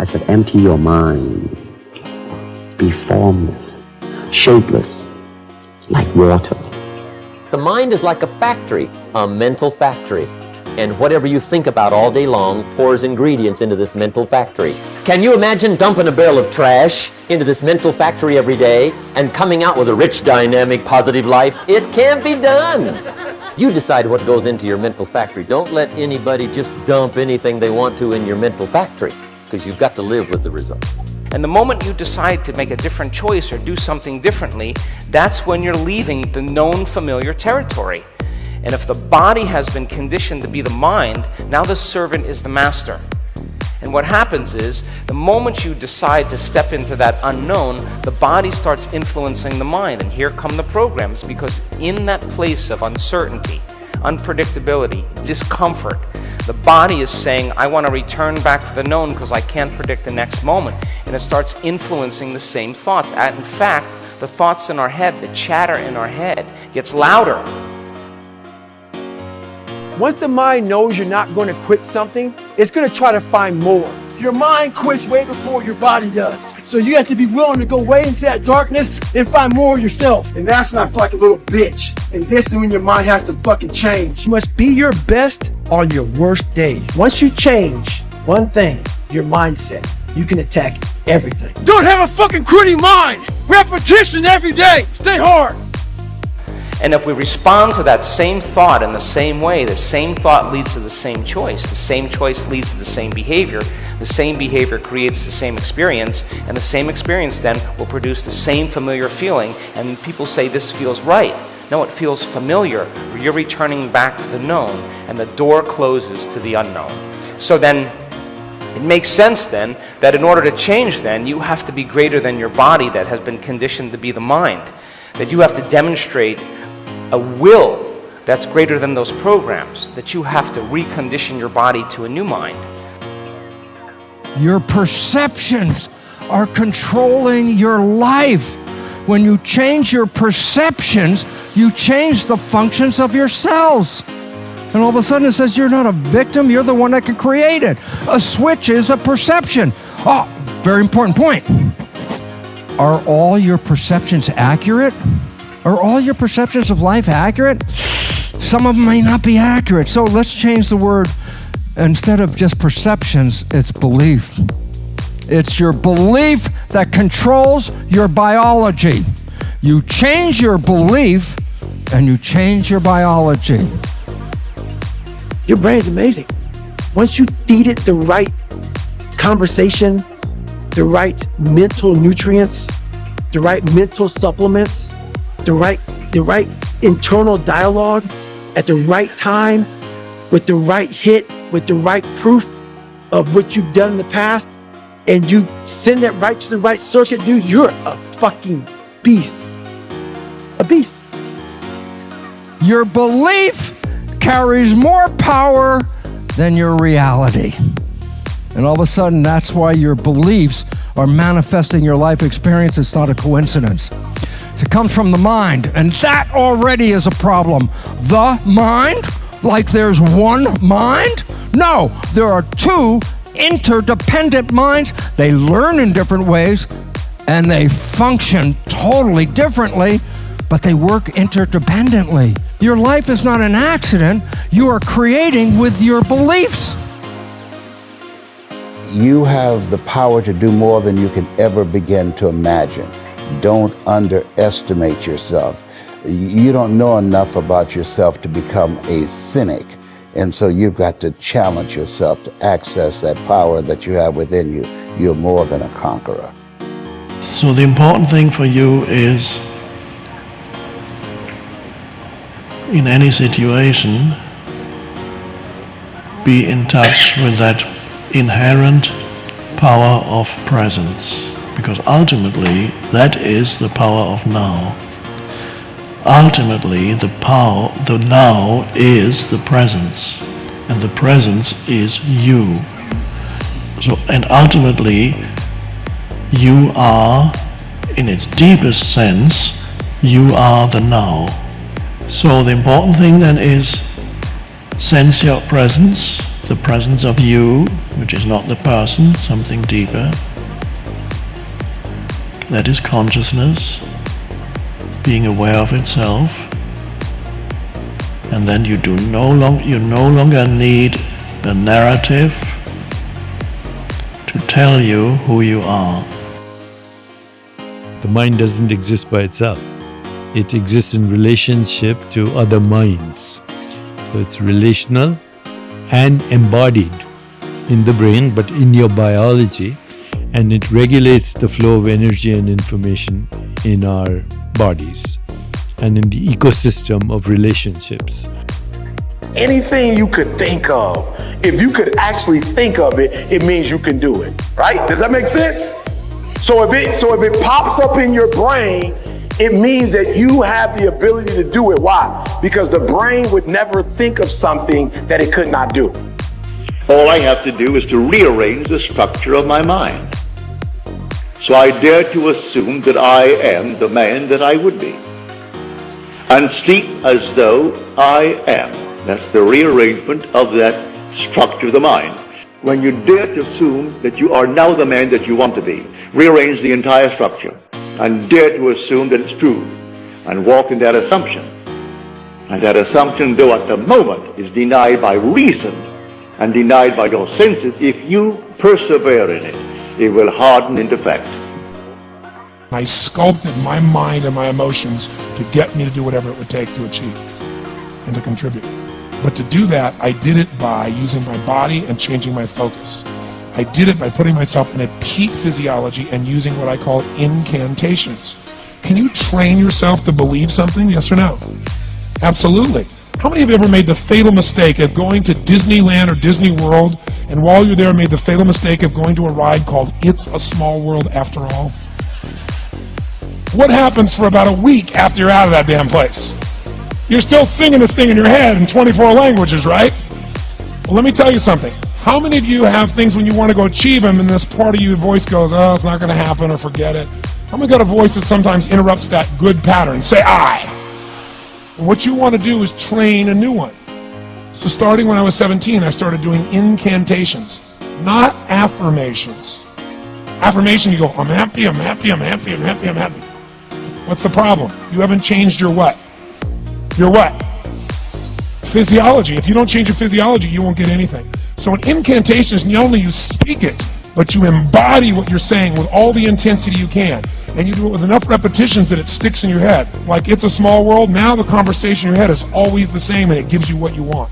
I said, empty your mind. Be formless, shapeless, like water. The mind is like a factory, a mental factory. And whatever you think about all day long pours ingredients into this mental factory. Can you imagine dumping a barrel of trash into this mental factory every day and coming out with a rich, dynamic, positive life? It can't be done. You decide what goes into your mental factory. Don't let anybody just dump anything they want to in your mental factory, because you've got to live with the result. And the moment you decide to make a different choice or do something differently, that's when you're leaving the known familiar territory. And if the body has been conditioned to be the mind, now the servant is the master. And what happens is, the moment you decide to step into that unknown, the body starts influencing the mind. And here come the programs, because in that place of uncertainty, unpredictability, discomfort, the body is saying, I want to return back to the known because I can't predict the next moment. And it starts influencing the same thoughts. And in fact, the thoughts in our head, the chatter in our head gets louder. Once the mind knows you're not going to quit something, it's going to try to find more. Your mind quits way before your body does. So you have to be willing to go way into that darkness and find more of yourself. And that's not like a little bitch. And this is when your mind has to fucking change. You must be your best on your worst days. Once you change one thing, your mindset, you can attack everything. Don't have a fucking quitting mind. Repetition every day. Stay hard. And if we respond to that same thought in the same way, the same thought leads to the same choice. The same choice leads to the same behavior. The same behavior creates the same experience. And the same experience then will produce the same familiar feeling. And people say, this feels right. No, it feels familiar. You're returning back to the known. And the door closes to the unknown. So then, it makes sense then that in order to change then, you have to be greater than your body that has been conditioned to be the mind. That you have to demonstrate a will that's greater than those programs, that you have to recondition your body to a new mind. Your perceptions are controlling your life. When you change your perceptions, you change the functions of your cells. And all of a sudden it says you're not a victim, you're the one that can create it. A switch is a perception. Oh, very important point. Are all your perceptions accurate? Are all your perceptions of life accurate? Some of them may not be accurate. So let's change the word. Instead of just perceptions, it's belief. It's your belief that controls your biology. You change your belief and you change your biology. Your brain's amazing. Once you feed it the right conversation, the right mental nutrients, the right mental supplements, the right internal dialogue at the right time, with the right hit, with the right proof of what you've done in the past, and you send that right to the right circuit, dude, you're a fucking beast. A beast. Your belief carries more power than your reality. And all of a sudden, that's why your beliefs are manifesting your life experience. It's not a coincidence. It comes from the mind, and that already is a problem. The mind? Like there's one mind? No, there are two interdependent minds. They learn in different ways, and they function totally differently, but they work interdependently. Your life is not an accident. You are creating with your beliefs. You have the power to do more than you can ever begin to imagine. Don't underestimate yourself. You don't know enough about yourself to become a cynic. And so you've got to challenge yourself to access that power that you have within you. You're more than a conqueror. So the important thing for you is, in any situation, be in touch with that inherent power of presence. Because ultimately, that is the power of now. Ultimately, the now is the presence, and the presence is you. So, and ultimately, you are, in its deepest sense, you are the now. So the important thing then is sense your presence, the presence of you, which is not the person, something deeper. That is consciousness, being aware of itself. And then you no longer need a narrative to tell you who you are. The mind doesn't exist by itself. It exists in relationship to other minds. So it's relational and embodied in the brain, but in your biology, and it regulates the flow of energy and information in our bodies and in the ecosystem of relationships. Anything you could think of, if you could actually think of it, it means you can do it, right? Does that make sense? So if it pops up in your brain, it means that you have the ability to do it. Why? Because the brain would never think of something that it could not do. All I have to do is to rearrange the structure of my mind. So I dare to assume that I am the man that I would be, and sleep as though I am. That's the rearrangement of that structure of the mind. When you dare to assume that you are now the man that you want to be, rearrange the entire structure, and dare to assume that it's true, and walk in that assumption. And that assumption, though at the moment is denied by reason and denied by your senses, if you persevere in it, it will harden into fact. I sculpted my mind and my emotions to get me to do whatever it would take to achieve and to contribute. But to do that, I did it by using my body and changing my focus. I did it by putting myself in a peak physiology and using what I call incantations. Can you train yourself to believe something, yes or no? Absolutely. How many have ever made the fatal mistake of going to Disneyland or Disney World, and while you're there made the fatal mistake of going to a ride called It's a Small World After All? What happens for about a week after you're out of that damn place? You're still singing this thing in your head in 24 languages, right? Well, let me tell you something. How many of you have things when you want to go achieve them and this part of your voice goes, oh, it's not going to happen, or forget it? How many got a voice that sometimes interrupts that good pattern? Say I. And what you want to do is train a new one. So starting when I was 17, I started doing incantations, not affirmations. Affirmation, you go, I'm happy, I'm happy, I'm happy, I'm happy, I'm happy. What's the problem? You haven't changed your what? Your what? Physiology. If you don't change your physiology, you won't get anything. So an incantation is not only you speak it, but you embody what you're saying with all the intensity you can. And you do it with enough repetitions that it sticks in your head. Like It's a Small World, now the conversation in your head is always the same and it gives you what you want.